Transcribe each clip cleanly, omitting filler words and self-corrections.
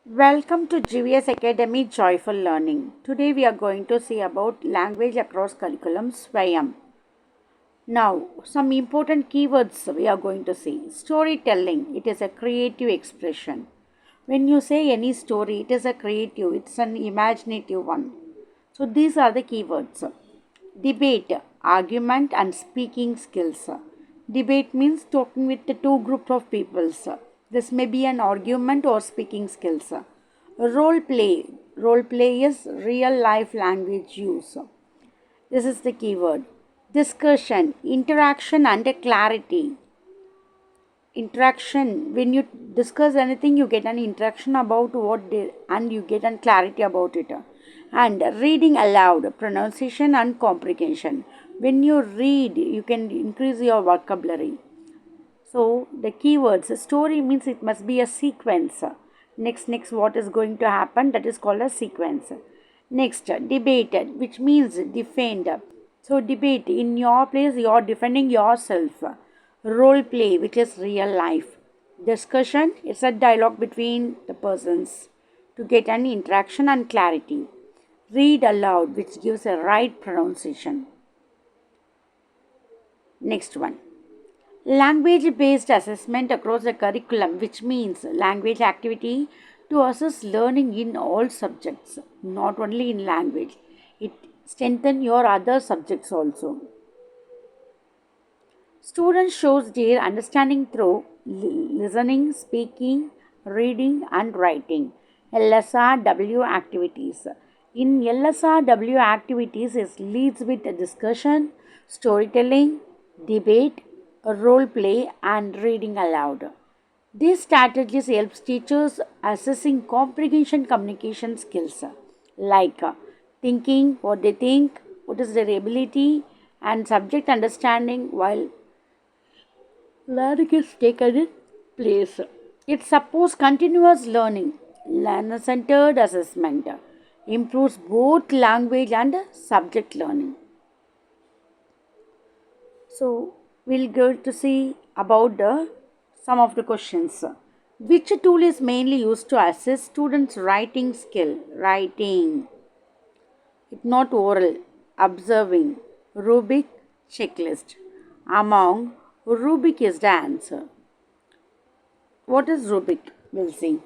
Welcome to GVS Academy Joyful Learning. Today we are going to see about language across curriculum Swayam. Now, some important keywords we are going to see. Storytelling, it is a creative expression. When you say any story, it is a creative, it's an imaginative one. So these are the keywords. Debate, argument and speaking skills. Debate means talking with the two groups of peoples. This may be an argument or speaking skills. Role play. Role play is real life language use. This is the keyword. Discussion, interaction and clarity. Interaction, when you discuss anything, you get an interaction about and you get an clarity about it. And reading aloud, pronunciation and comprehension. When you read, you can increase your vocabulary. So the keywords, story means it must be a sequence. Next, what is going to happen? That is called a sequence. Next, debate, which means defend. So debate, in your place, you are defending yourself. Role play, which is real life. Discussion, it's a dialogue between the persons to get an interaction and clarity. Read aloud, which gives a right pronunciation. Next one. Language based assessment across the curriculum, which means language activity to assess learning in all subjects, not only in language. It strengthens your other subjects also. Students shows their understanding through listening, speaking, reading and writing. LSRW activities. In LSRW activities, it leads with discussion, storytelling, debate, role play and reading aloud. These strategies help teachers assessing comprehension communication skills like thinking, what they think, what is their ability and subject understanding while learning is taken in place. It supports continuous learning, learner centered assessment, improves both language and subject learning. So, we'll go to see about some of the questions. Which tool is mainly used to assess students' writing skill? Writing, it not oral, observing, Rubik checklist. Among Rubik is the answer. What is Rubik? We'll see.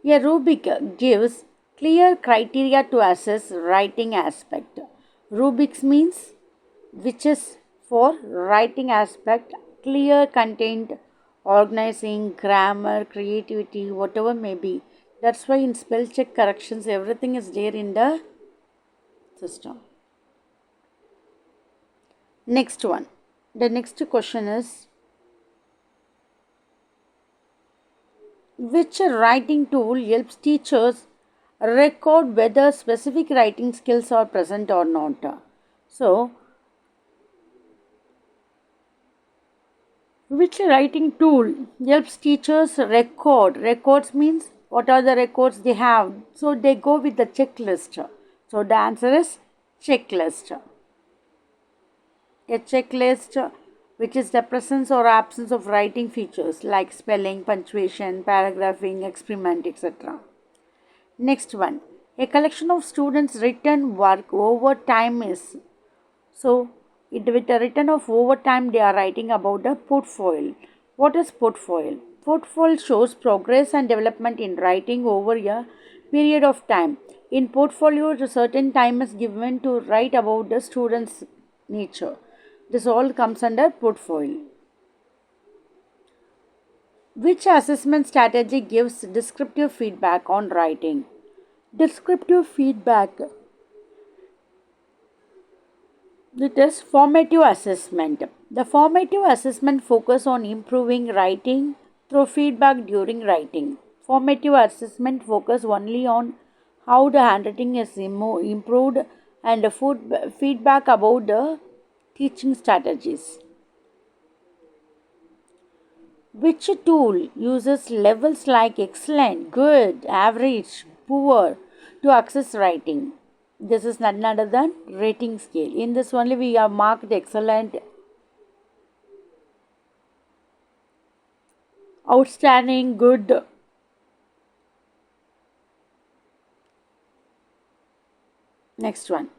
A Rubik gives clear criteria to assess writing aspect. Rubik's means which is for writing aspect, clear content, organizing, grammar, creativity, whatever may be. That's why in spell check corrections, everything is there in the system. Next one. The next question is, which writing tool helps teachers record whether specific writing skills are present or not? So, which writing tool helps teachers record? Records means what are the records they have. So, they go with the checklist. So, the answer is checklist. A checklist which is the presence or absence of writing features like spelling, punctuation, paragraphing, experiment, etc. Next one, a collection of students' written work over time is, so with a written of over time they are writing about the portfolio. What is portfolio? Portfolio shows progress and development in writing over a period of time. In portfolio, a certain time is given to write about the student's nature. This all comes under portfolio. Which assessment strategy gives descriptive feedback on writing? Descriptive feedback. It is formative assessment. The formative assessment focus on improving writing through feedback during writing. Formative assessment focus only on how the handwriting is improved and the feedback about the teaching strategies. Which tool uses levels like excellent, good, average, poor to access writing? This is none other than rating scale. In this only we have marked excellent, outstanding, good. Next one,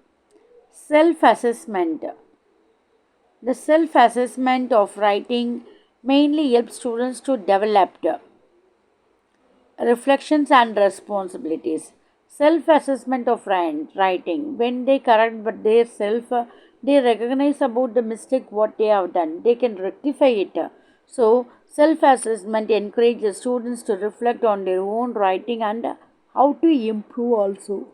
self assessment. The self assessment of writing mainly helps students to develop reflections and responsibilities. Self assessment of writing. When they correct but their self, they recognize about the mistake what they have done. They can rectify it. So, self assessment encourages students to reflect on their own writing and how to improve also.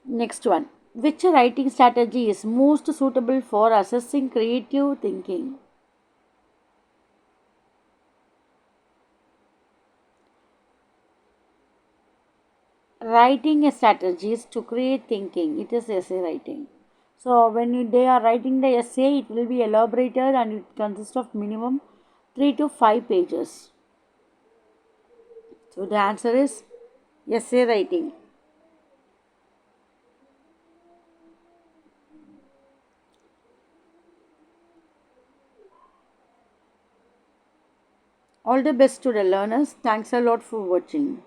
Next one. Which writing strategy is most suitable for assessing creative thinking? Writing strategies to create thinking. It is essay writing. So when they are writing the essay, it will be elaborated and it consists of minimum 3 to 5 pages. So the answer is essay writing. All the best to the learners. Thanks a lot for watching.